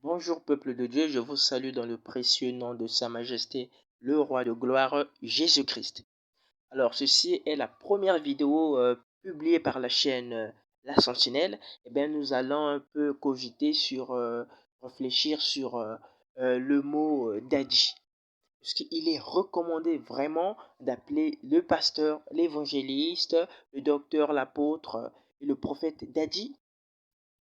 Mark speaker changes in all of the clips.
Speaker 1: Bonjour peuple de Dieu, je vous salue dans le précieux nom de Sa Majesté, le Roi de gloire, Jésus-Christ. Alors ceci est la première vidéo publiée par la chaîne La Sentinelle. Nous allons un peu cogiter sur, réfléchir sur le mot daddy. Parce qu'il est recommandé vraiment d'appeler le pasteur, l'évangéliste, le docteur, l'apôtre et le prophète daddy.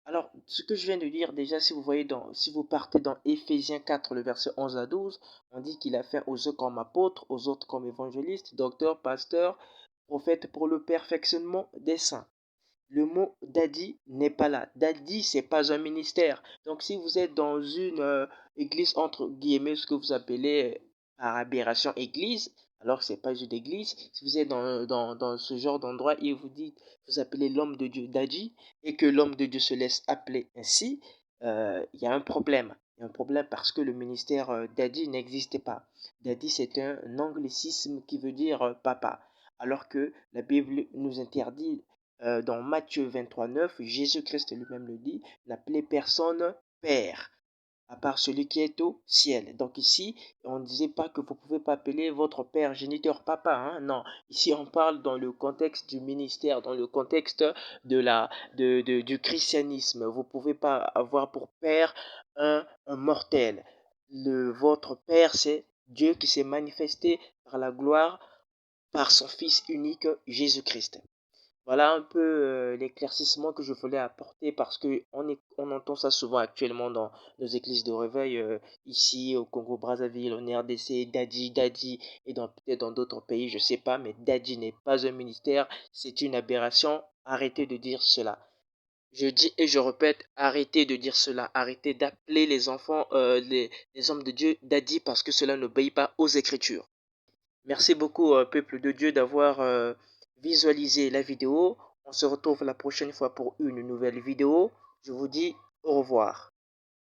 Speaker 1: Alors, ce que je viens de dire déjà, si vous partez dans Éphésiens 4, le verset 11 à 12, on dit qu'il a fait aux uns comme apôtres, aux autres comme évangélistes, docteurs, pasteurs, prophètes pour le perfectionnement des saints. Le mot daddy n'est pas là. Daddy, c'est pas un ministère. Donc, si vous êtes dans une église, entre guillemets, ce que vous appelez par aberration église, alors que c'est pas une église, si vous êtes dans ce genre d'endroit et vous appelez l'homme de Dieu daddy, et que l'homme de Dieu se laisse appeler ainsi, il y a un problème. Il y a un problème parce que le ministère daddy n'existait pas. Daddy, c'est un anglicisme qui veut dire papa. Alors que la Bible nous interdit dans Matthieu 23, 9, Jésus-Christ lui-même le dit, n'appelez personne Père, à part celui qui est au ciel. Donc ici, on ne disait pas que vous ne pouvez pas appeler votre Père géniteur Papa. Hein, non, ici on parle dans le contexte du ministère, dans le contexte du christianisme. Vous ne pouvez pas avoir pour Père un mortel. Votre Père, c'est Dieu qui s'est manifesté par la gloire, par son Fils unique, Jésus-Christ. Voilà un peu l'éclaircissement que je voulais apporter parce que on entend ça souvent actuellement dans nos églises de réveil ici au Congo-Brazzaville, en RDC, Daddy, Daddy et peut-être dans d'autres pays, je sais pas, mais Daddy n'est pas un ministère, c'est une aberration. Arrêtez de dire cela. Je dis et je répète, arrêtez de dire cela, arrêtez d'appeler les enfants, les hommes de Dieu Daddy parce que cela n'obéit pas aux Écritures. Merci beaucoup, peuple de Dieu, d'avoir visualisé la vidéo. On se retrouve la prochaine fois pour une nouvelle vidéo. Je vous dis au revoir.